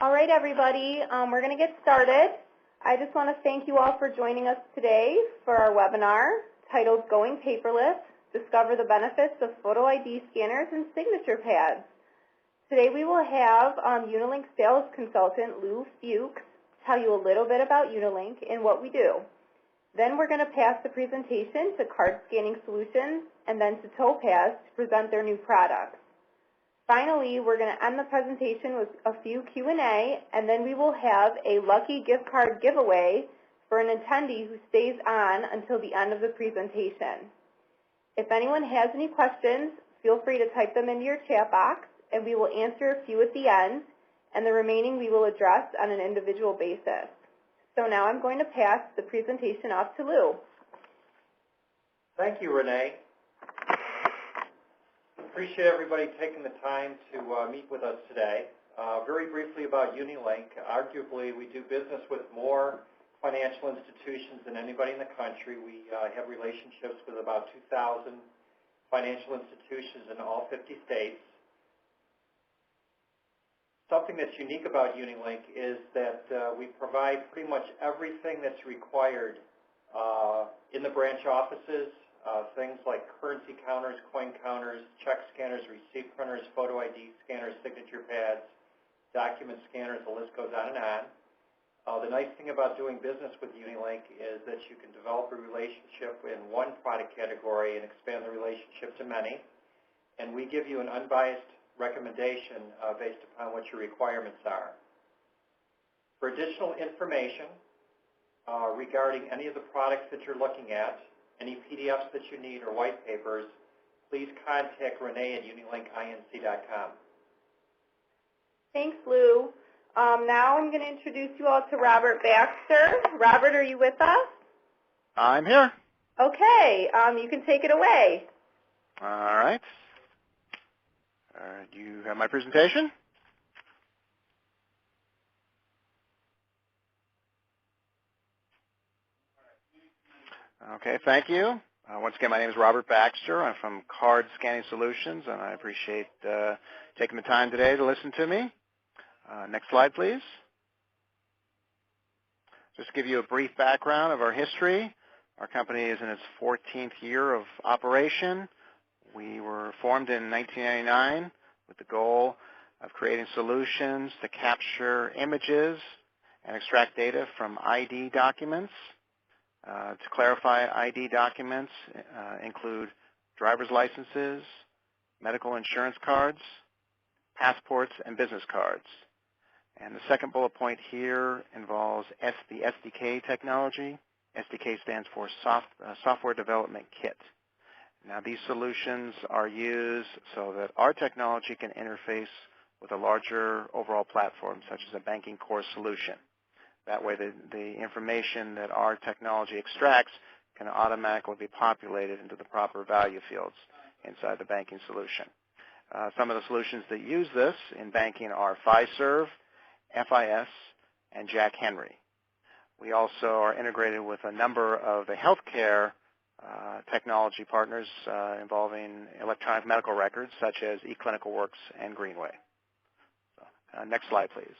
All right, everybody, we're going to get started. I just want to thank you all for joining us today for our webinar titled Going Paperless, Discover the Benefits of Photo ID Scanners and Signature Pads. Today we will have Unilink Sales Consultant Lou Fuchs tell you a little bit about Unilink and what we do. Then we're going to pass the presentation to Card Scanning Solutions and then to Topaz to present their new products. Finally, we're going to end the presentation with a few Q&A, and then we will have a lucky gift card giveaway for an attendee who stays on until the end of the presentation. If anyone has any questions, feel free to type them into your chat box, and we will answer a few at the end, and the remaining we will address on an individual basis. So now I'm going to pass the presentation off to Lou. Thank you, Renee. Appreciate everybody taking the time to meet with us today. Very briefly about Unilink. Arguably, we do business with more financial institutions than anybody in the country. We have relationships with about 2,000 financial institutions in all 50 states. Something that's unique about Unilink is that we provide pretty much everything that's required in the branch offices. Things like currency counters, coin counters, check scanners, receipt printers, photo ID scanners, signature pads, document scanners, the list goes on and on. The nice thing about doing business with Unilink is that you can develop a relationship in one product category and expand the relationship to many. And we give you an unbiased recommendation based upon what your requirements are. For additional information regarding any of the products that you're looking at, any PDFs that you need or white papers, please contact Renee at unilinkinc.com. Thanks, Lou. Now I'm going to introduce you all to Robert Baxter. Robert, are you with us? I'm here. Okay, you can take it away. All right. Do you have my presentation? Okay, thank you. Once again, my name is Robert Baxter. I'm from Card Scanning Solutions, and I appreciate taking the time today to listen to me. Next slide, please. Just to give you a brief background of our history. Our company is in its 14th year of operation. We were formed in 1999 with the goal of creating solutions to capture images and extract data from ID documents. To clarify, ID documents include driver's licenses, medical insurance cards, passports, and business cards. And the second bullet point here involves the SDK technology. SDK stands for Software Development Kit. Now, these solutions are used so that our technology can interface with a larger overall platform, such as a banking core solution. That way, the information that our technology extracts can automatically be populated into the proper value fields inside the banking solution. Some of the solutions that use this in banking are Fiserv, FIS, and Jack Henry. We also are integrated with a number of the healthcare technology partners involving electronic medical records, such as eClinicalWorks and Greenway. Next slide, please.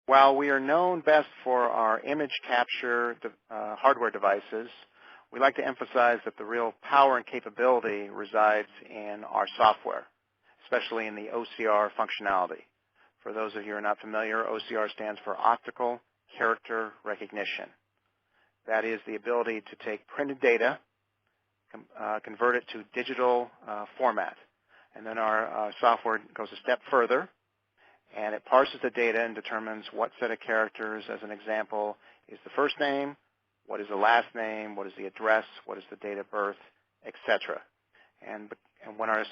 While we are known best for our image capture hardware devices, we like to emphasize that the real power and capability resides in our software, especially in the OCR functionality. For those of you who are not familiar, OCR stands for Optical Character Recognition. That is the ability to take printed data, convert it to digital format. And then our software goes a step further, and it parses the data and determines what set of characters, as an example, is the first name, what is the last name, what is the address, what is the date of birth, etc. And when our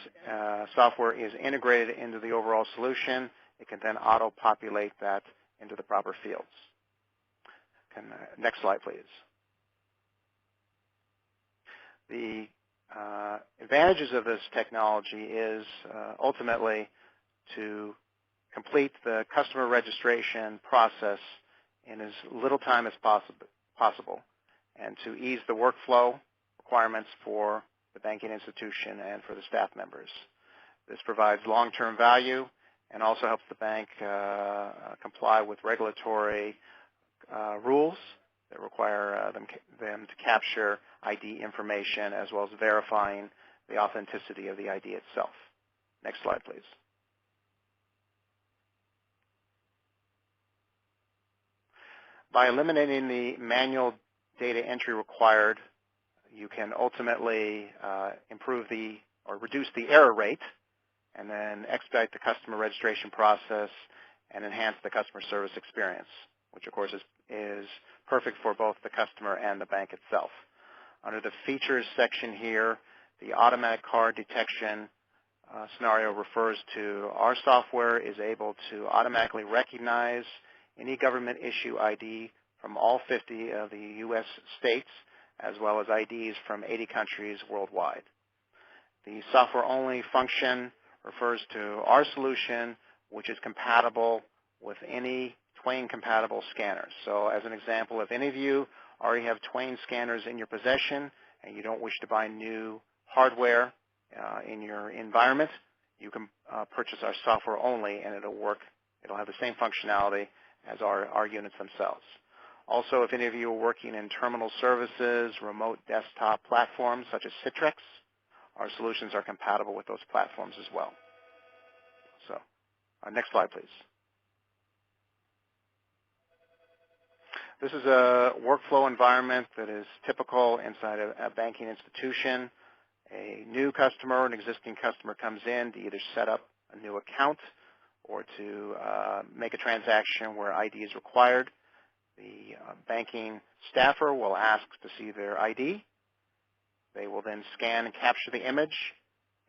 software is integrated into the overall solution, it can then auto-populate that into the proper fields. Next slide, please. The advantages of this technology is ultimately to complete the customer registration process in as little time as possible, and to ease the workflow requirements for the banking institution and for the staff members. This provides long-term value and also helps the bank comply with regulatory rules that require them to capture ID information as well as verifying the authenticity of the ID itself. Next slide, please. By eliminating the manual data entry required, you can ultimately improve or reduce the error rate and then expedite the customer registration process and enhance the customer service experience, which of course is perfect for both the customer and the bank itself. Under the features section here, the automatic card detection scenario refers to our software is able to automatically recognize any government issue ID from all 50 of the U.S. states, as well as IDs from 80 countries worldwide. The software-only function refers to our solution, which is compatible with any Twain-compatible scanners. So as an example, if any of you already have Twain scanners in your possession and you don't wish to buy new hardware in your environment, you can purchase our software only, and it'll work. It'll have the same functionality as our units themselves. Also, if any of you are working in terminal services, remote desktop platforms such as Citrix, our solutions are compatible with those platforms as well. So, next slide, please. This is a workflow environment that is typical inside a banking institution. A new customer or an existing customer comes in to either set up a new account or to make a transaction where ID is required. The banking staffer will ask to see their ID. They will then scan and capture the image.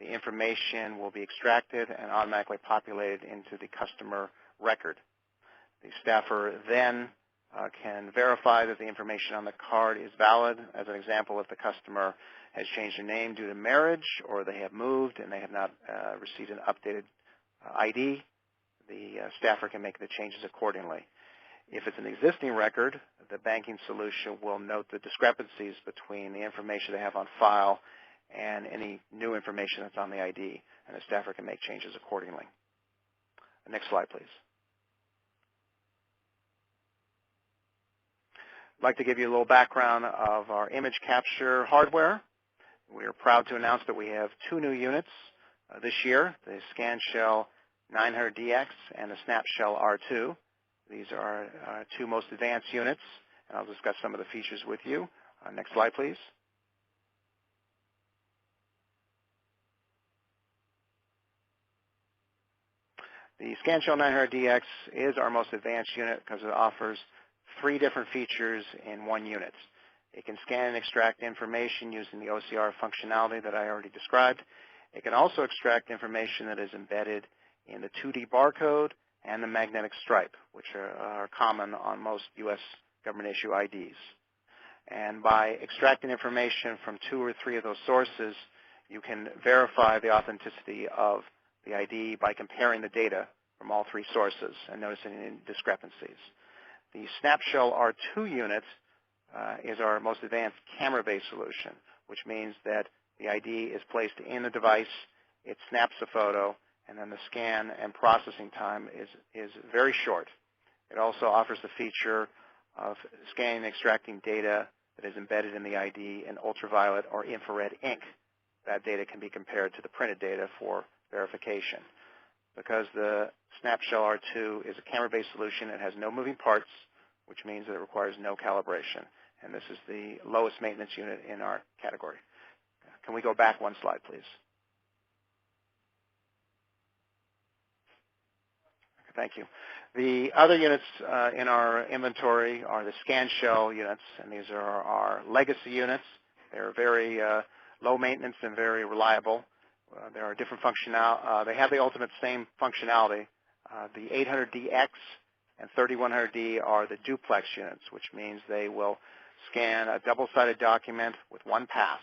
The information will be extracted and automatically populated into the customer record. The staffer then can verify that the information on the card is valid. As an example, if the customer has changed their name due to marriage or they have moved and they have not received an updated ID, the staffer can make the changes accordingly. If it's an existing record, the banking solution will note the discrepancies between the information they have on file and any new information that's on the ID, and the staffer can make changes accordingly. Next slide, please. I'd like to give you a little background of our image capture hardware. We are proud to announce that we have 2 new units this year, the ScanShell 900DX and the SnapShell R2. These are our 2 most advanced units, and I'll discuss some of the features with you. Next slide, please. The ScanShell 900DX is our most advanced unit because it offers 3 different features in 1 unit. It can scan and extract information using the OCR functionality that I already described. It can also extract information that is embedded in the 2D barcode and the magnetic stripe, which are common on most U.S. government issue IDs. And by extracting information from 2 or 3 of those sources, you can verify the authenticity of the ID by comparing the data from all 3 sources and noticing any discrepancies. The SnapShell R2 unit is our most advanced camera-based solution, which means that the ID is placed in the device, it snaps a photo, and then the scan and processing time is very short. It also offers the feature of scanning and extracting data that is embedded in the ID in ultraviolet or infrared ink. That data can be compared to the printed data for verification. Because the SnapShell R2 is a camera-based solution, it has no moving parts, which means that it requires no calibration. And this is the lowest maintenance unit in our category. Can we go back 1 slide, please? Thank you. The other units in our inventory are the ScanShell units, and these are our legacy units. They're very low maintenance and very reliable. There are different functionality. They have the ultimate same functionality. The 800DX and 3100D are the duplex units, which means they will scan a double-sided document with 1 pass.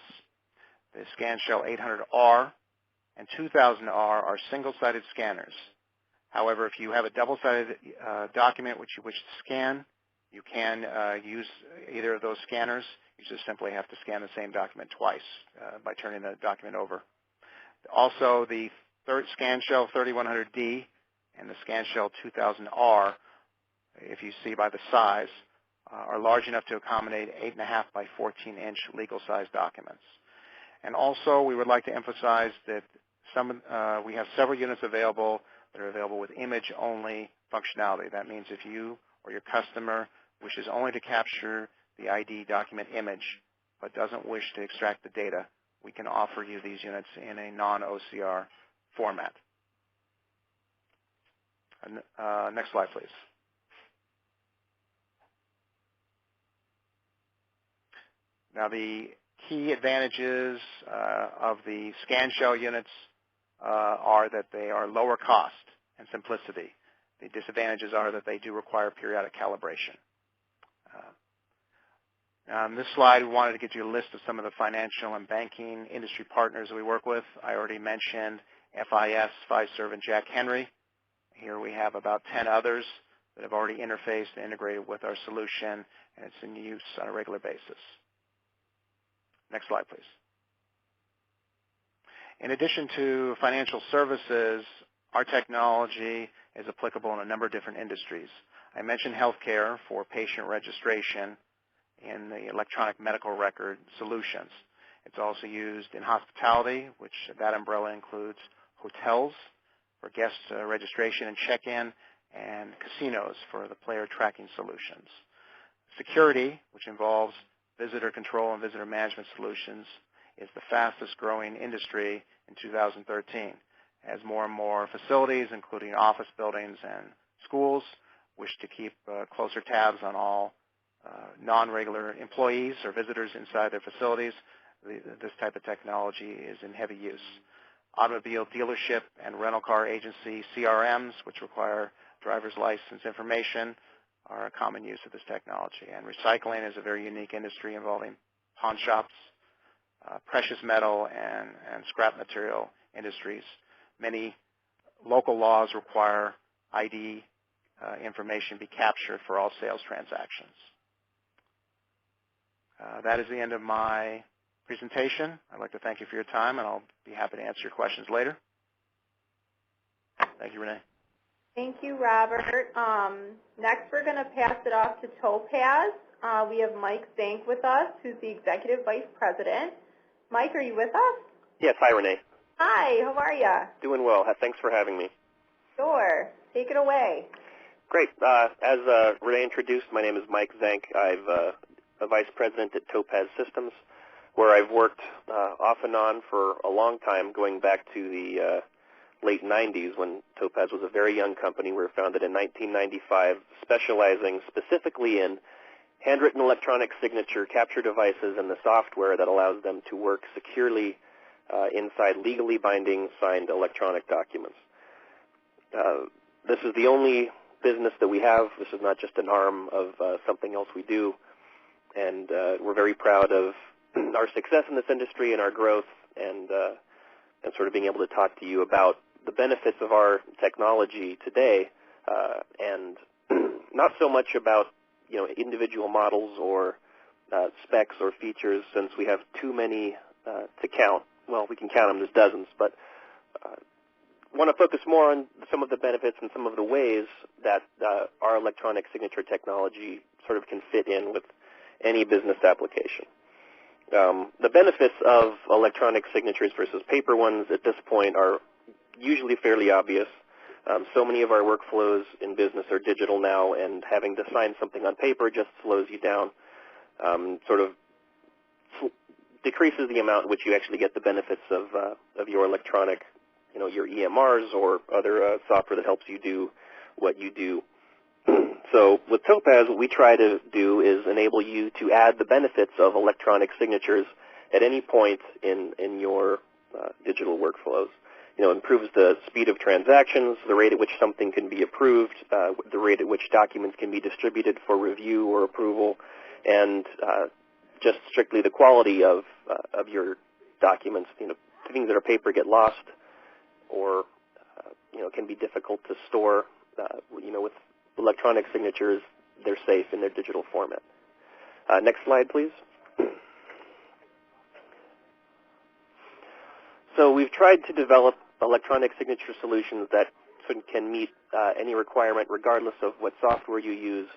The ScanShell 800R and 2000R are single-sided scanners. However, if you have a double-sided document which you wish to scan, you can use either of those scanners. You just simply have to scan the same document twice by turning the document over. Also, the ScanShell 3100D and the ScanShell 2000R, if you see by the size, are large enough to accommodate 8.5 by 14-inch legal-size documents. And also, we would like to emphasize that we have several units available that are available with image-only functionality. That means if you or your customer wishes only to capture the ID document image but doesn't wish to extract the data, we can offer you these units in a non-OCR format. Next slide, please. Now, the key advantages of the ScanShell units are that they are lower cost and simplicity. The disadvantages are that they do require periodic calibration. On this slide, we wanted to get you a list of some of the financial and banking industry partners that we work with. I already mentioned FIS, Fiserv, and Jack Henry. Here we have about 10 others that have already interfaced and integrated with our solution, and it's in use on a regular basis. Next slide, please. In addition to financial services, our technology is applicable in a number of different industries. I mentioned healthcare for patient registration in the electronic medical record solutions. It's also used in hospitality, which that umbrella includes hotels for guest registration and check-in, and casinos for the player tracking solutions. Security, which involves visitor control and visitor management solutions, is the fastest growing industry in 2013 as more and more facilities, including office buildings and schools, wish to keep closer tabs on all non-regular employees or visitors inside their facilities. This type of technology is in heavy use. Automobile dealership and rental car agency CRMs, which require driver's license information, are a common use of this technology. And recycling is a very unique industry involving pawn shops, precious metal, and scrap material industries. Many local laws require ID information be captured for all sales transactions. That is the end of my presentation. I'd like to thank you for your time, and I'll be happy to answer your questions later. Thank you, Renee. Thank you, Robert. Next, we're going to pass it off to Topaz. We have Mike Zank with us, who's the Executive Vice President. Mike, are you with us? Yes, hi, Renee. Hi, how are you? Doing well. Thanks for having me. Sure. Take it away. Great. As Renee introduced, my name is Mike Zank. I'm a Vice President at Topaz Systems, where I've worked off and on for a long time, going back to the late 90s when Topaz was a very young company. We were founded in 1995, specializing specifically in handwritten electronic signature capture devices and the software that allows them to work securely inside legally binding signed electronic documents. This is the only business that we have. This is not just an arm of something else we do, and we're very proud of our success in this industry and our growth, and sort of being able to talk to you about the benefits of our technology today, and not so much about individual models or specs or features, since we have too many to count. Well, we can count them, there's dozens, but want to focus more on some of the benefits and some of the ways that our electronic signature technology sort of can fit in with any business application. The benefits of electronic signatures versus paper ones at this point are usually fairly obvious. So many of our workflows in business are digital now, and having to sign something on paper just slows you down, sort of decreases the amount in which you actually get the benefits of your electronic, your EMRs or other software that helps you do what you do. So with Topaz, what we try to do is enable you to add the benefits of electronic signatures at any point in your digital workflows. Improves the speed of transactions, the rate at which something can be approved, the rate at which documents can be distributed for review or approval, and just strictly the quality of your documents. Things that are paper get lost, or can be difficult to store. With electronic signatures, they're safe in their digital format. Next slide, please. So we've tried to develop electronic signature solutions that can meet any requirement regardless of what software you use,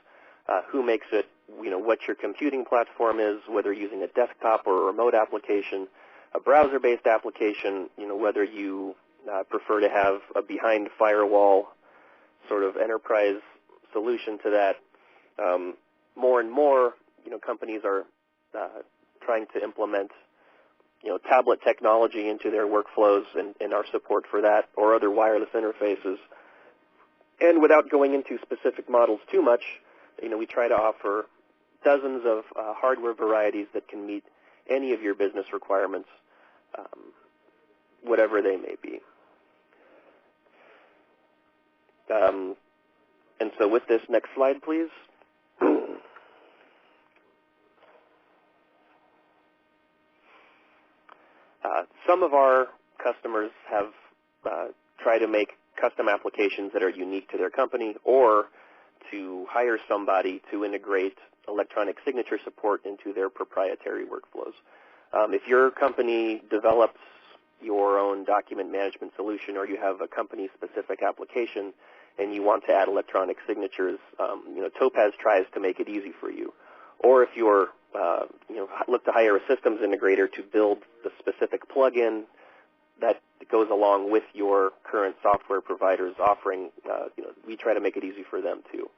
who makes it, what your computing platform is, whether you're using a desktop or a remote application, a browser-based application, whether you prefer to have a behind firewall sort of enterprise solution to that. More and more, companies are trying to implement tablet technology into their workflows and our support for that, or other wireless interfaces. And without going into specific models too much, we try to offer dozens of hardware varieties that can meet any of your business requirements, whatever they may be. And so with this, next slide, please. Some of our customers have tried to make custom applications that are unique to their company, or to hire somebody to integrate electronic signature support into their proprietary workflows. If your company develops your own document management solution, or you have a company-specific application and you want to add electronic signatures, Topaz tries to make it easy for you. Or if you're look to hire a systems integrator to build the specific plugin that goes along with your current software provider's offering, we try to make it easy for them too.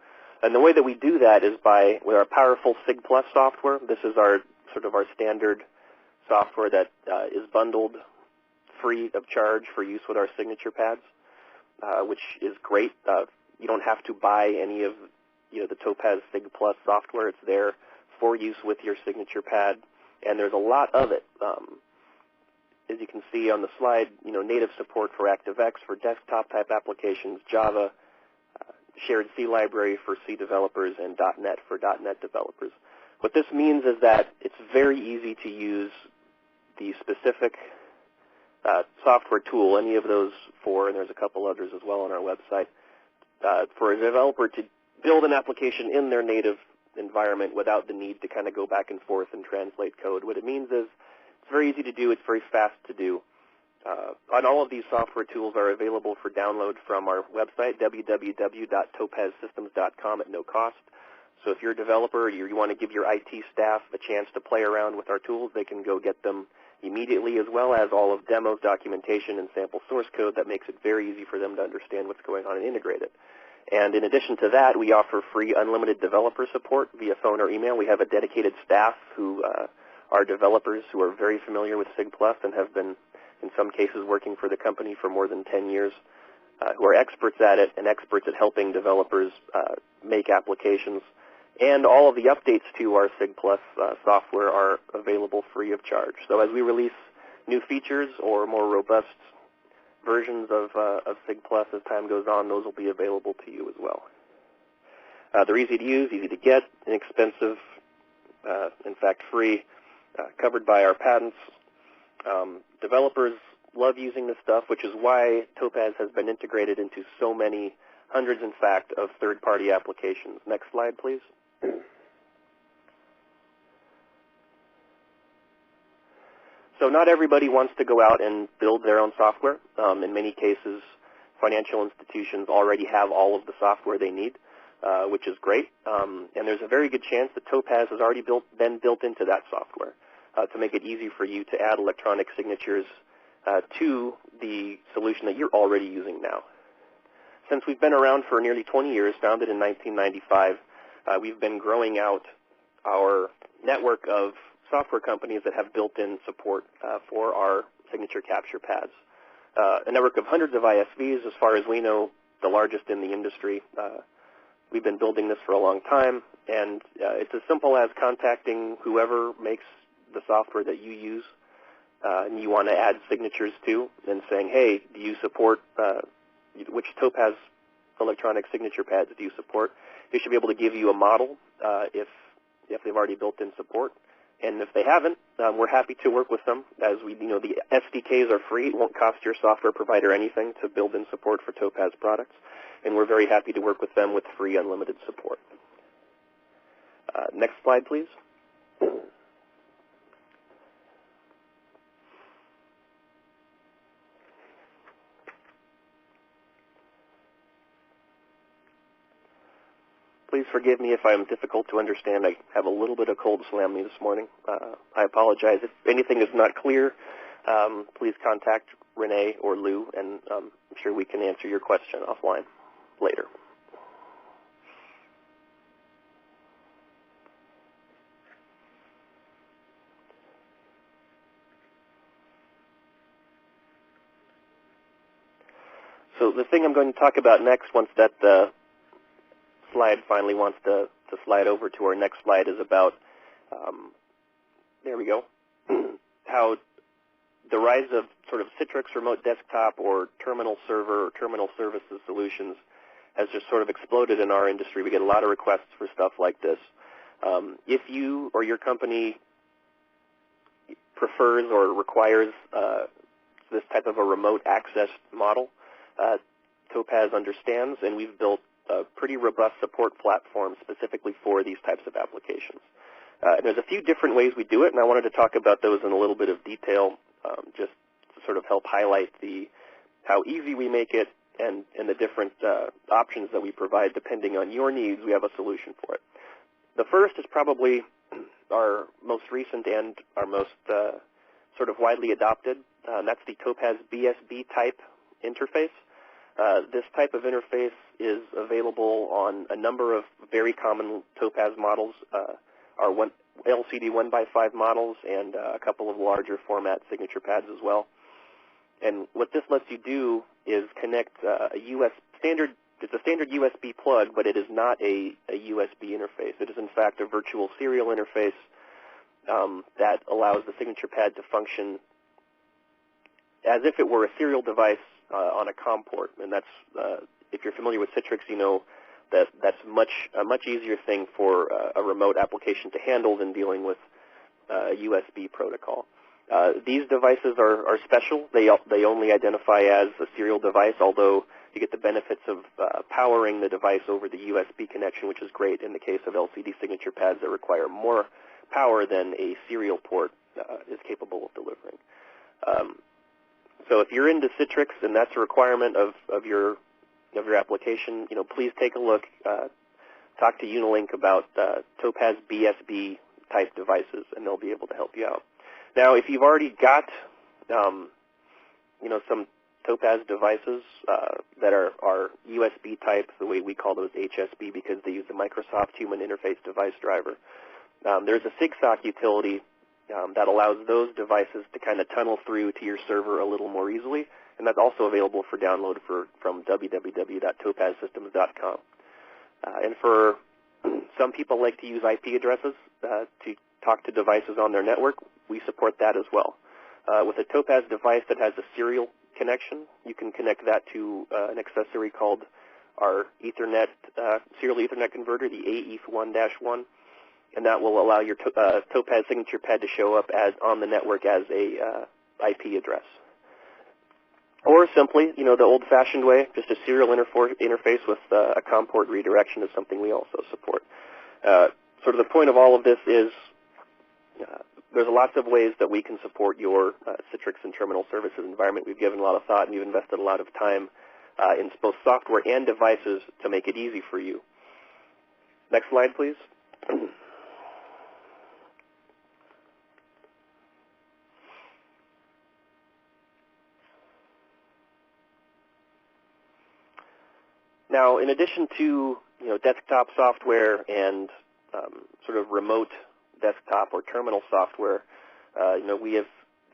And the way that we do that is with our powerful SIG Plus software. This is our standard software that is bundled free of charge for use with our signature pads, which is great. You don't have to buy any of the Topaz SIG Plus software. It's there for use with your signature pad, and there's a lot of it. As you can see on the slide, native support for ActiveX for desktop-type applications, Java, shared C library for C developers, and .NET for .NET developers. What this means is that it's very easy to use the specific software tool, any of those four, and there's a couple others as well on our website, for a developer to build an application in their native environment without the need to kind of go back and forth and translate code. What it means is it's very easy to do, it's very fast to do. And all of these software tools are available for download from our website, www.topazsystems.com, at no cost. So if you're a developer, or you want to give your IT staff a chance to play around with our tools, they can go get them immediately, as well as all of demos, documentation, and sample source code that makes it very easy for them to understand what's going on and integrate it. And in addition to that, we offer free unlimited developer support via phone or email. We have a dedicated staff who are developers who are very familiar with SIG Plus and have been, in some cases, working for the company for more than 10 years, who are experts at it and experts at helping developers make applications. And all of the updates to our SIG Plus software are available free of charge. So as we release new features or more robust versions of SIG Plus as time goes on, those will be available to you as well. They're easy to use, easy to get, inexpensive, in fact free, covered by our patents. Developers love using this stuff, which is why Topaz has been integrated into so many, hundreds in fact, of third-party applications. Next slide, please. So not everybody wants to go out and build their own software. In many cases, financial institutions already have all of the software they need, which is great. And there's a very good chance that Topaz has already been built into that software to make it easy for you to add electronic signatures to the solution that you're already using now. Since we've been around for nearly 20 years, founded in 1995, we've been growing out our network of software companies that have built-in support for our signature capture pads. A network of hundreds of ISVs, as far as we know, the largest in the industry. We've been building this for a long time, and it's as simple as contacting whoever makes the software that you use and you want to add signatures to, and saying, hey, do you support, which Topaz electronic signature pads do you support? They should be able to give you a model if they've already built in support. And if they haven't, we're happy to work with them, as the SDKs are free. It won't cost your software provider anything to build in support for Topaz products, and we're very happy to work with them with free unlimited support. Next slide, please. please forgive me if I'm difficult to understand. I have a little bit of cold slam me this morning. I apologize. If anything is not clear, please contact Renee or Lou, and I'm sure we can answer your question offline later. So the thing I'm going to talk about next, once that slide finally wants to slide over to our next slide, is about, there we go, how the rise of sort of Citrix remote desktop or terminal server or terminal services solutions has just sort of exploded in our industry. We get a lot of requests for stuff like this. If you or your company prefers or requires this type of a remote access model, Topaz understands, and we've built a pretty robust support platform specifically for these types of applications. There's a few different ways we do it, and I wanted to talk about those in a little bit of detail, just to sort of help highlight how easy we make it and the different options that we provide depending on your needs. We have a solution for it. The first is probably our most recent and our most sort of widely adopted, and that's the Topaz BSB type interface. This type of interface is available on a number of very common Topaz models, our LCD 1x5 models, and a couple of larger format signature pads as well. And what this lets you do is connect it's a standard USB plug, but it is not a USB interface. It is in fact a virtual serial interface that allows the signature pad to function as if it were a serial device on a COM port, and that's if you're familiar with Citrix, you know that's a much easier thing for a remote application to handle than dealing with a USB protocol. These devices are special. They only identify as a serial device, although you get the benefits of powering the device over the USB connection, which is great in the case of LCD signature pads that require more power than a serial port is capable of delivering. So if you're into Citrix and that's a requirement of your application, please take a look. Talk to Unilink about Topaz BSB type devices, and they'll be able to help you out. Now, if you've already got some Topaz devices that are USB type, the way we call those HSB because they use the Microsoft Human Interface Device Driver, there's a SIGSOC utility that allows those devices to kind of tunnel through to your server a little more easily, and that's also available for download from www.topazsystems.com. And for some people like to use IP addresses to talk to devices on their network. We support that as well. With a Topaz device that has a serial connection, you can connect that to an accessory called our Ethernet serial Ethernet converter, the AETH1-1. And that will allow your Topaz signature pad to show up on the network as a IP address. Or simply, the old-fashioned way, just a serial interface with a COM port redirection is something we also support. Sort of the point of all of this is there's lots of ways that we can support your Citrix and terminal services environment. We've given a lot of thought and you've invested a lot of time in both software and devices to make it easy for you. Next slide, please. Now, in addition to desktop software and sort of remote desktop or terminal software, we have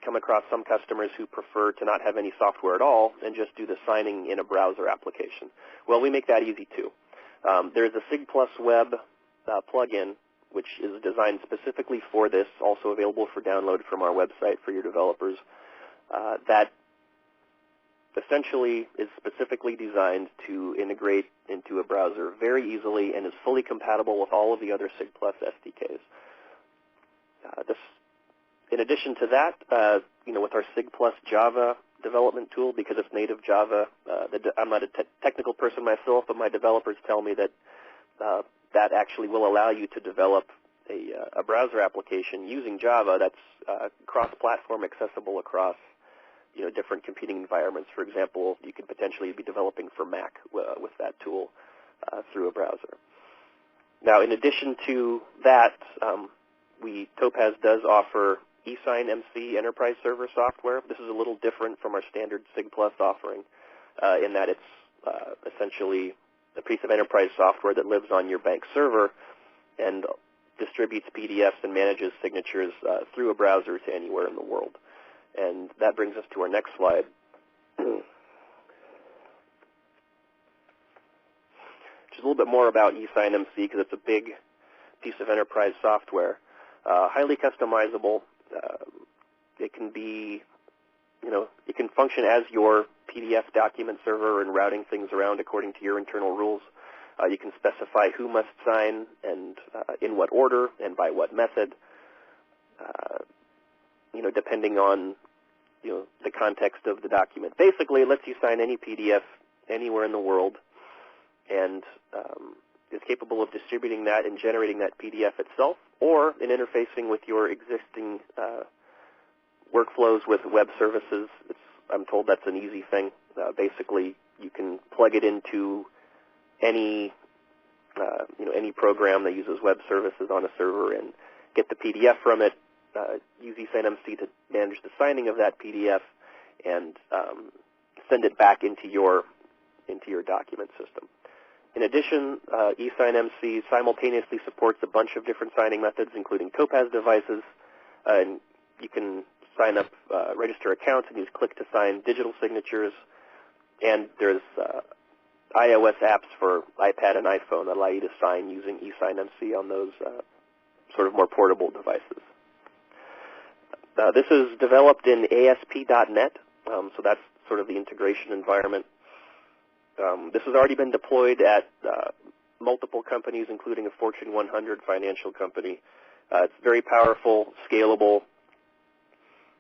come across some customers who prefer to not have any software at all and just do the signing in a browser application. Well, we make that easy too. There's a SIG+ Web plugin which is designed specifically for this, also available for download from our website for your developers, that essentially is specifically designed to integrate into a browser very easily and is fully compatible with all of the other SIG+ SDKs. In addition to that, with our SIG+ Java development tool, because it's native Java, I'm not a technical person myself, but my developers tell me that that actually will allow you to develop a browser application using Java that's cross-platform accessible across different competing environments. For example, you could potentially be developing for Mac with that tool through a browser. Now, in addition to that, Topaz does offer eSign MC Enterprise Server software. This is a little different from our standard SIG Plus offering in that it's essentially a piece of enterprise software that lives on your bank server and distributes PDFs and manages signatures through a browser to anywhere in the world. And that brings us to our next slide. Just a little bit more about eSign MC because it's a big piece of enterprise software. Highly customizable. It can be, it can function as your PDF document server and routing things around according to your internal rules. You can specify who must sign and in what order and by what method. Depending on the context of the document. Basically, it lets you sign any PDF anywhere in the world, and is capable of distributing that and generating that PDF itself, or in interfacing with your existing workflows with web services. I'm told that's an easy thing. Basically, you can plug it into any program that uses web services on a server and get the PDF from it. Use eSign MC to manage the signing of that PDF and send it back into your document system. In addition, eSign MC simultaneously supports a bunch of different signing methods, including Topaz devices, and you can sign up, register accounts, and use Click to Sign digital signatures. And there's iOS apps for iPad and iPhone that allow you to sign using eSign MC on those sort of more portable devices. This is developed in ASP.NET, so that's sort of the integration environment. This has already been deployed at multiple companies, including a Fortune 100 financial company. It's very powerful, scalable,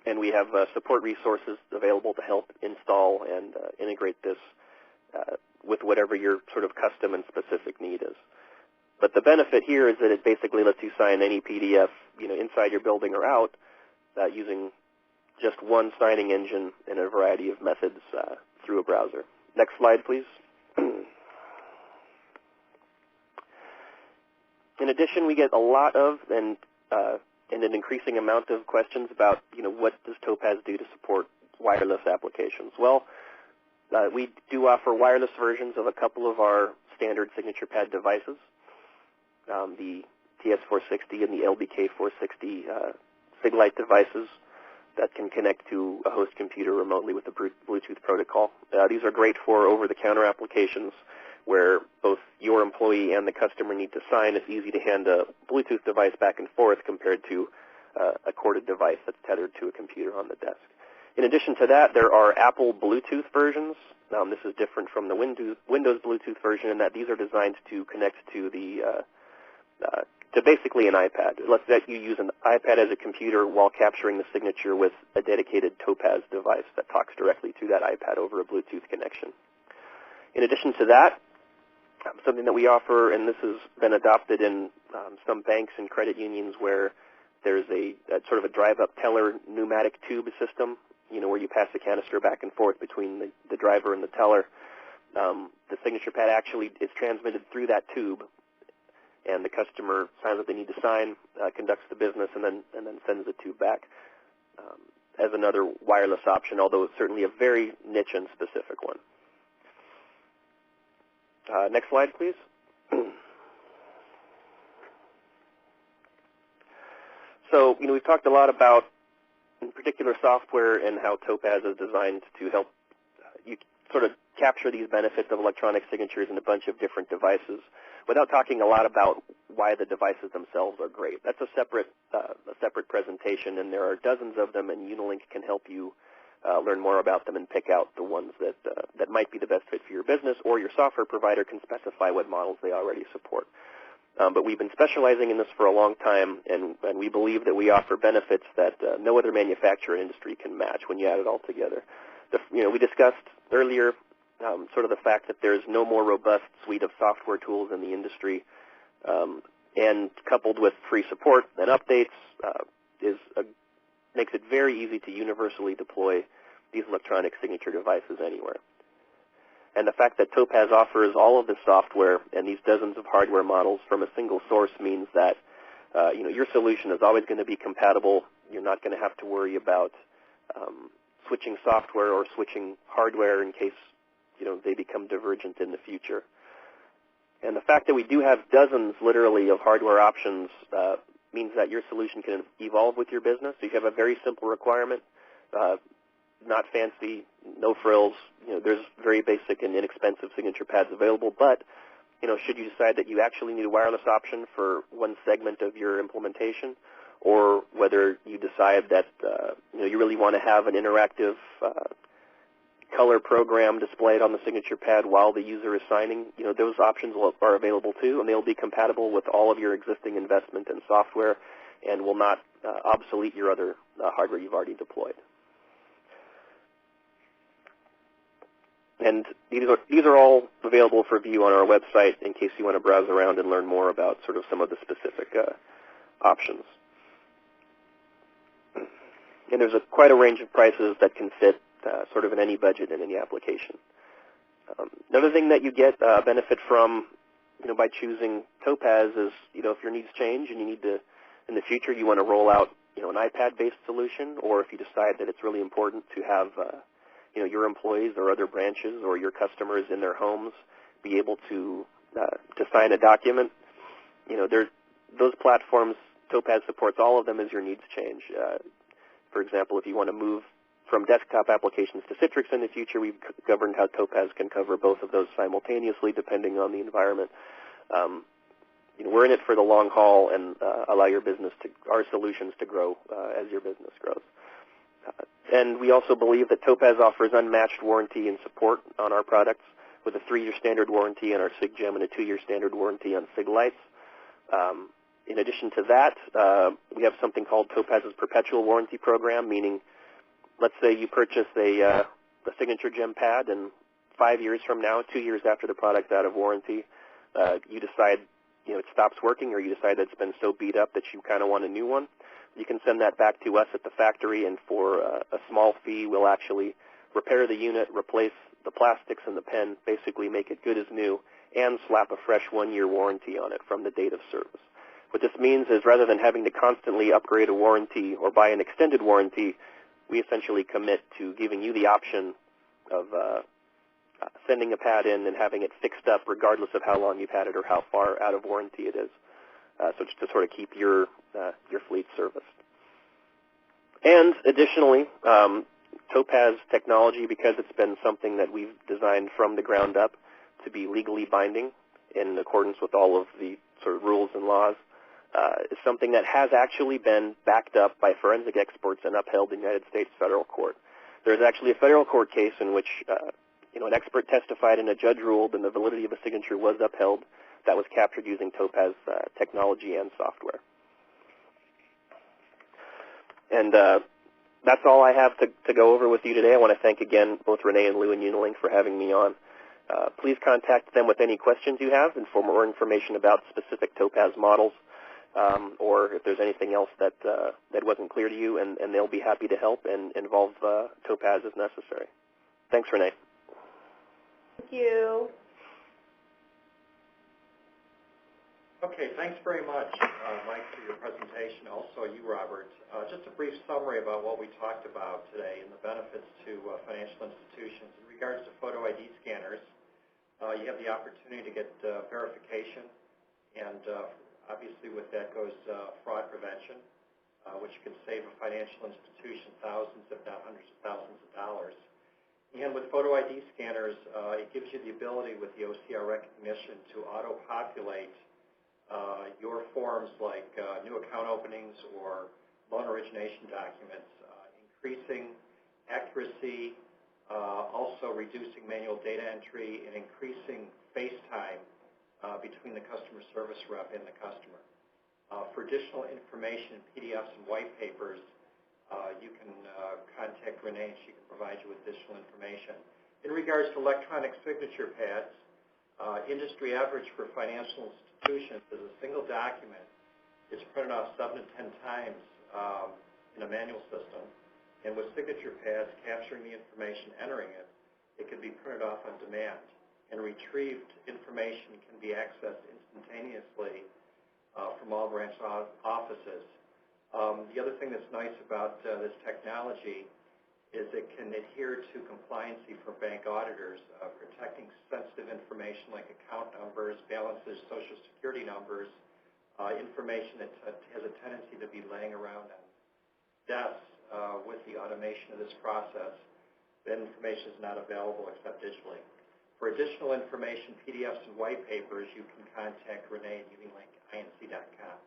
and we have support resources available to help install and integrate this with whatever your sort of custom and specific need is. But the benefit here is that it basically lets you sign any PDF, inside your building or out, using just one signing engine and a variety of methods through a browser. Next slide, please. In addition, we get a lot of and an increasing amount of questions about, what does Topaz do to support wireless applications? Well, we do offer wireless versions of a couple of our standard signature pad devices, the TS460 and the LBK460 SIG-Lite devices that can connect to a host computer remotely with the Bluetooth protocol. These are great for over-the-counter applications where both your employee and the customer need to sign. It's easy to hand a Bluetooth device back and forth compared to a corded device that's tethered to a computer on the desk. In addition to that, there are Apple Bluetooth versions. This is different from the Windows Bluetooth version in that these are designed to connect to to basically an iPad. Let's say you use an iPad as a computer while capturing the signature with a dedicated Topaz device that talks directly to that iPad over a Bluetooth connection. In addition to that, something that we offer, and this has been adopted in some banks and credit unions where there's a sort of a drive-up teller pneumatic tube system, where you pass the canister back and forth between the driver and the teller. The signature pad actually is transmitted through that tube, and the customer signs what they need to sign, conducts the business, and then sends the tube back as another wireless option, although it's certainly a very niche and specific one. Next slide, please. So, we've talked a lot about, in particular, software and how Topaz is designed to help you sort of capture these benefits of electronic signatures in a bunch of different devices without talking a lot about why the devices themselves are great. That's a separate presentation, and there are dozens of them, and Unilink can help you learn more about them and pick out the ones that might be the best fit for your business, or your software provider can specify what models they already support. But we've been specializing in this for a long time, and we believe that we offer benefits that no other manufacturer in industry can match when you add it all together. We discussed earlier sort of the fact that there's no more robust suite of software tools in the industry, and coupled with free support and updates makes it very easy to universally deploy these electronic signature devices anywhere. And the fact that Topaz offers all of the software and these dozens of hardware models from a single source means that your solution is always going to be compatible. You're not going to have to worry about switching software or switching hardware in case they become divergent in the future. And the fact that we do have dozens, literally, of hardware options means that your solution can evolve with your business. So you have a very simple requirement, not fancy, no frills. There's very basic and inexpensive signature pads available. But should you decide that you actually need a wireless option for one segment of your implementation, or whether you decide that you really want to have an interactive color program displayed on the signature pad while the user is signing, those options are available too, and they'll be compatible with all of your existing investment in software and will not obsolete your other hardware you've already deployed. And these are all available for view on our website in case you want to browse around and learn more about sort of some of the specific options. And there's quite a range of prices that can fit sort of in any budget and any application. Another thing that you get benefit from, by choosing Topaz is, if your needs change and you need to, in the future, you want to roll out, an iPad-based solution, or if you decide that it's really important to have, your employees or other branches or your customers in their homes be able to sign a document, those platforms, Topaz supports all of them as your needs change. For example, if you want to move from desktop applications to Citrix in the future, we've governed how Topaz can cover both of those simultaneously depending on the environment. We're in it for the long haul and allow our solutions to grow as your business grows. And we also believe that Topaz offers unmatched warranty and support on our products with a 3-year standard warranty on our SIG-GEM and a 2-year standard warranty on SIG lights. In addition to that, we have something called Topaz's perpetual warranty program, meaning let's say you purchase a signature gem pad, and 5 years from now, 2 years after the product's out of warranty, you decide it stops working, or you decide that it's been so beat up that you kind of want a new one. You can send that back to us at the factory, and for a small fee, we'll actually repair the unit, replace the plastics and the pen, basically make it good as new, and slap a fresh 1-year warranty on it from the date of service. What this means is rather than having to constantly upgrade a warranty or buy an extended warranty, we essentially commit to giving you the option of sending a pad in and having it fixed up regardless of how long you've had it or how far out of warranty it is. So just to sort of keep your fleet serviced. And additionally, Topaz technology, because it's been something that we've designed from the ground up to be legally binding in accordance with all of the sort of rules and laws, is something that has actually been backed up by forensic experts and upheld in the United States federal court. There's actually a federal court case in which an expert testified and a judge ruled and the validity of a signature was upheld that was captured using Topaz technology and software. And that's all I have to go over with you today. I want to thank again both Renee and Lou and Unilink for having me on. Please contact them with any questions you have and for more information about specific Topaz models, or if there's anything else that wasn't clear to you, and they'll be happy to help and involve Topaz as necessary. Thanks, Renee. Thank you. Okay, thanks very much, Mike, for your presentation. Also, you, Robert. Just a brief summary about what we talked about today and the benefits to financial institutions. In regards to photo ID scanners, you have the opportunity to get verification, and obviously with that goes fraud prevention, which can save a financial institution thousands, if not hundreds of thousands of dollars. And with photo ID scanners, it gives you the ability with the OCR recognition to auto-populate your forms like new account openings or loan origination documents, increasing accuracy, also reducing manual data entry, and increasing face time between the customer service rep and the customer. For additional information, PDFs and white papers, you can contact Renee and she can provide you with additional information. In regards to electronic signature pads, industry average for financial institutions is a single document. It's printed off 7 to 10 times in a manual system. And with signature pads, capturing the information, entering it, it can be printed off on demand, and retrieved information can be accessed instantaneously from all branch offices. The other thing that's nice about this technology is it can adhere to compliancy for bank auditors, protecting sensitive information like account numbers, balances, social security numbers, information that has a tendency to be laying around on desks with the automation of this process. That information is not available except digitally. For additional information, PDFs and white papers, you can contact Renee at UnionLinkInc.com.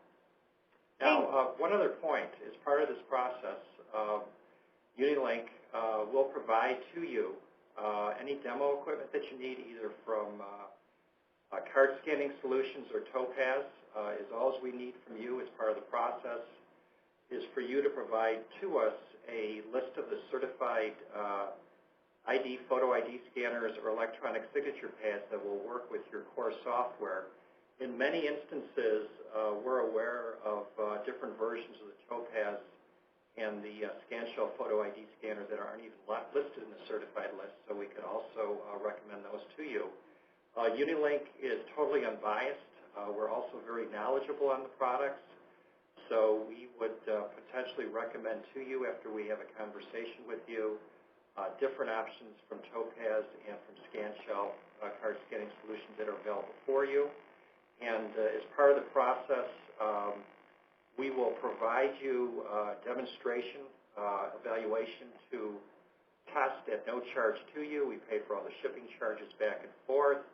Now, one other point. As part of this process, UnionLink will provide to you any demo equipment that you need, either from card scanning solutions or Topaz. All we need from you as part of the process is for you to provide to us a list of the certified photo ID scanners or electronic signature pads that will work with your core software. In many instances, we're aware of different versions of the Topaz and the ScanShell photo ID scanners that aren't even listed in the certified list, so we could also recommend those to you. UnionLink is totally unbiased. We're also very knowledgeable on the products, so we would potentially recommend to you, after we have a conversation with you, different options from Topaz and from ScanShell card scanning solutions that are available for you. And as part of the process, we will provide you demonstration evaluation to test at no charge to you. We pay for all the shipping charges back and forth,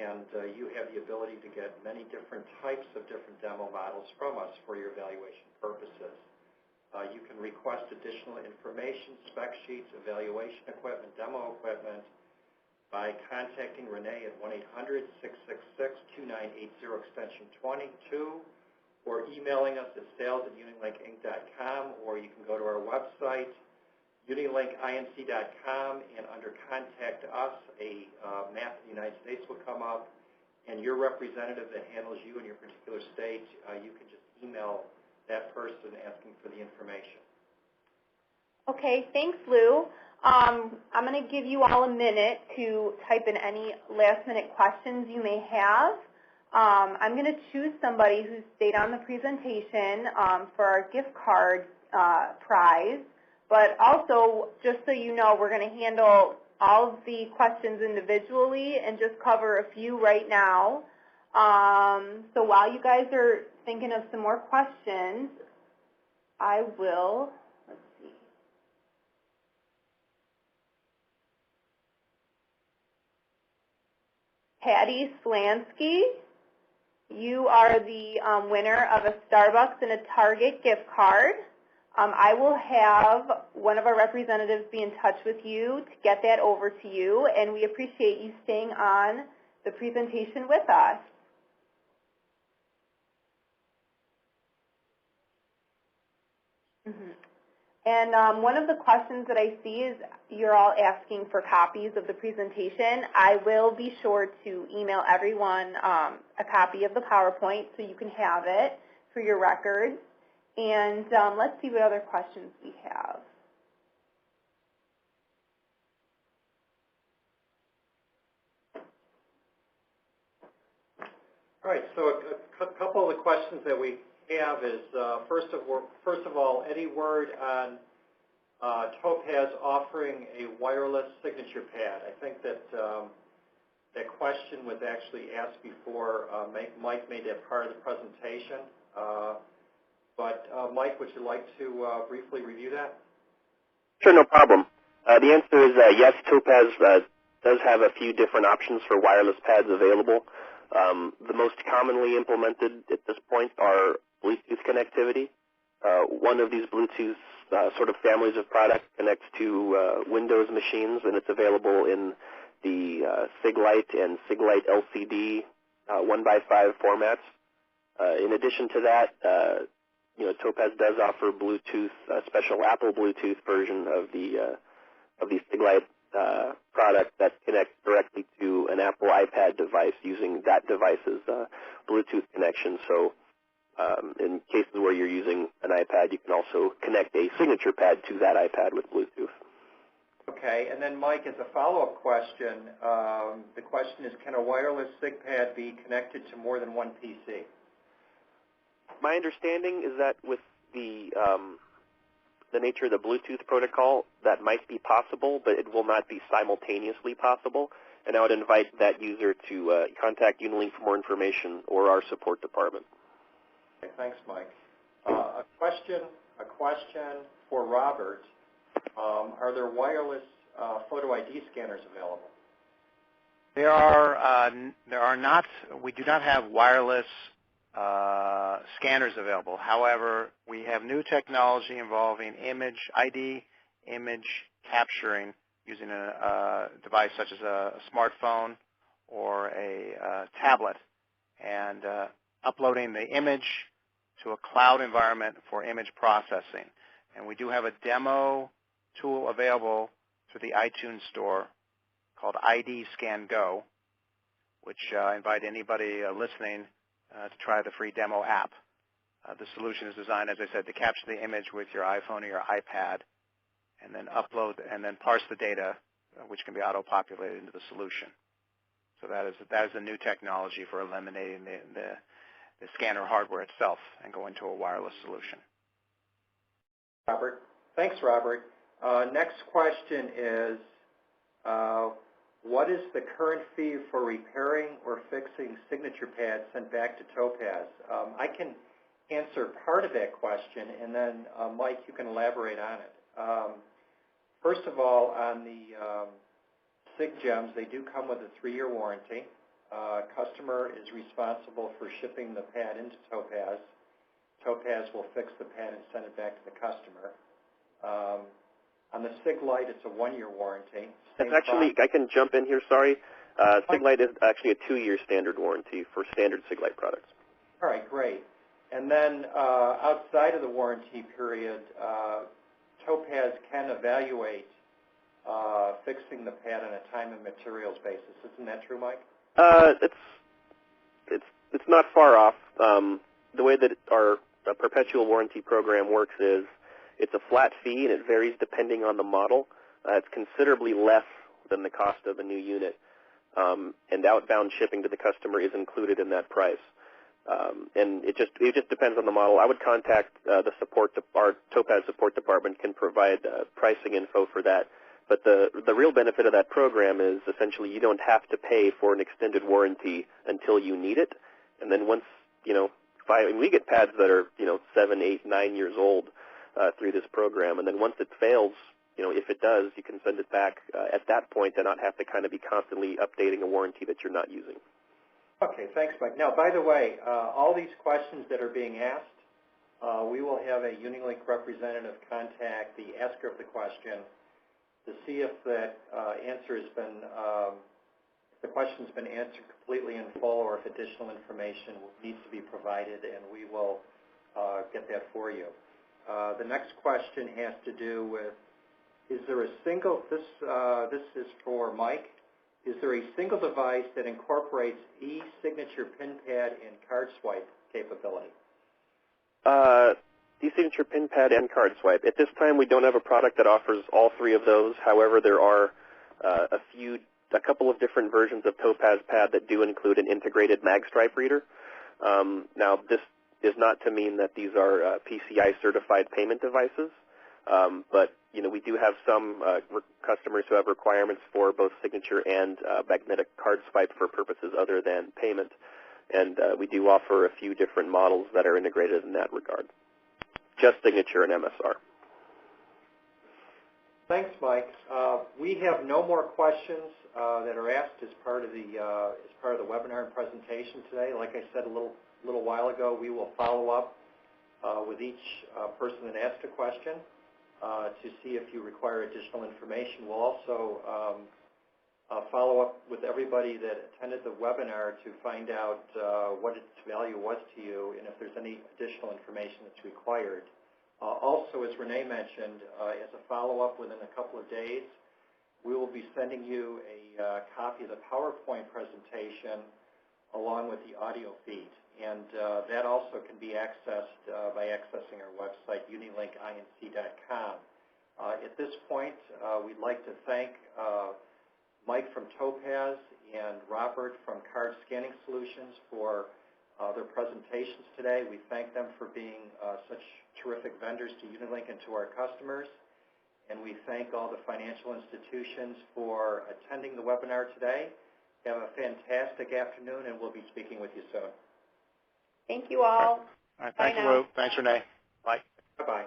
and you have the ability to get many different types of different demo models from us for your evaluation purposes. You can request additional information, spec sheets, evaluation equipment, demo equipment by contacting Renee at 1-800-666-2980 extension 22, or emailing us at sales@unionlinkinc.com, or you can go to our website, unionlinkinc.com, and under Contact Us, a map of the United States will come up, and your representative that handles you in your particular state, you can just email that person asking for the information. Okay, thanks, Lou. I'm going to give you all a minute to type in any last-minute questions you may have. I'm going to choose somebody who stayed on the presentation for our gift card prize. But also, just so you know, we're going to handle all of the questions individually and just cover a few right now. So while you guys are thinking of some more questions, I will, let's see. Patty Slansky, you are the winner of a Starbucks and a Target gift card. I will have one of our representatives be in touch with you to get that over to you, and we appreciate you staying on the presentation with us. And one of the questions that I see is you're all asking for copies of the presentation. I will be sure to email everyone a copy of the PowerPoint so you can have it for your records. And let's see what other questions we have. All right, so a couple of the questions that we have is, first of all, any word on Topaz offering a wireless signature pad? I think that that question was actually asked before Mike made that part of the presentation. But Mike, would you like to briefly review that? Sure, no problem. The answer is yes, Topaz does have a few different options for wireless pads available. The most commonly implemented at this point are Bluetooth connectivity. One of these Bluetooth sort of families of products connects to Windows machines, and it's available in the SIG-Lite and SIG-Lite LCD 1x5 formats. In addition to that, Topaz does offer Bluetooth, a special Apple Bluetooth version of the SIG-Lite product that connects directly to an Apple iPad device using that device's Bluetooth connection. So in cases where you're using an iPad, you can also connect a signature pad to that iPad with Bluetooth. Okay, and then Mike, as a follow-up question, the question is, can a wireless SIGPAD be connected to more than one PC? My understanding is that with the nature of the Bluetooth protocol, that might be possible, but it will not be simultaneously possible. And I would invite that user to contact Unilink for more information or our support department. Okay, thanks, Mike. A question for Robert. Are there wireless photo ID scanners available? There are not. We do not have wireless scanners available. However, we have new technology involving image ID, image capturing using a device such as a smartphone or a tablet, and uploading the image to a cloud environment for image processing. And we do have a demo tool available through the iTunes store called ID Scan Go, which I invite anybody listening to try the free demo app. The solution is designed, as I said, to capture the image with your iPhone or your iPad, and then upload and then parse the data, which can be auto-populated into the solution. So that is a new technology for eliminating the scanner hardware itself and going to a wireless solution. Robert. Thanks, Robert. Next question is, what is the current fee for repairing or fixing signature pads sent back to Topaz? I can answer part of that question, and then, Mike, you can elaborate on it. First of all, on the SIG-GEMs, they do come with a 3-year warranty. Customer is responsible for shipping the pad into Topaz. Topaz will fix the pad and send it back to the customer. On the SIG Lite, it's a 1-year warranty. It's actually, I can jump in here, sorry. SIG Lite is actually a 2-year standard warranty for standard SIG Lite products. All right, great. And then outside of the warranty period, Topaz can evaluate fixing the pad on a time and materials basis. Isn't that true, Mike? It's not far off. The way that our perpetual warranty program works is it's a flat fee, and it varies depending on the model. It's considerably less than the cost of a new unit, and outbound shipping to the customer is included in that price. And it just depends on the model. I would contact our Topaz support department can provide pricing info for that. But the real benefit of that program is essentially you don't have to pay for an extended warranty until you need it. And then once, we get pads that are, 7, 8, 9 years old through this program. And then once it fails, if it does, you can send it back at that point and not have to kind of be constantly updating a warranty that you're not using. Okay, thanks, Mike. Now, by the way, all these questions that are being asked, we will have a Unilink representative contact the asker of the question to see if that answer has been, if the question's been answered completely in full, or if additional information needs to be provided, and we will get that for you. The next question has to do with, is there a single, this is for Mike, is there a single device that incorporates e-signature pin pad and card swipe capability? E-signature pin pad and card swipe. At this time, we don't have a product that offers all 3 of those. However, there are a couple of different versions of Topaz Pad that do include an integrated magstripe reader. Now, this is not to mean that these are PCI certified payment devices, but we do have some customers who have requirements for both signature and magnetic card swipe for purposes other than payment, and we do offer a few different models that are integrated in that regard. Just signature and MSR. Thanks, Mike. We have no more questions that are asked as part of the webinar and presentation today. Like I said a little while ago, we will follow up with each person that asked a question to see if you require additional information. We'll also follow up with everybody that attended the webinar to find out what its value was to you and if there's any additional information that's required. Also, as Renee mentioned, as a follow-up within a couple of days, we will be sending you a copy of the PowerPoint presentation along with the audio feed. And that also can be accessed by accessing our website, unilinkinc.com. At this point, we'd like to thank Mike from Topaz and Robert from Card Scanning Solutions for their presentations today. We thank them for being such terrific vendors to Unilink and to our customers. And we thank all the financial institutions for attending the webinar today. Have a fantastic afternoon, and we'll be speaking with you soon. Thank you all. All right, thank you, Lou. Thanks, Renee. Bye. Bye-bye.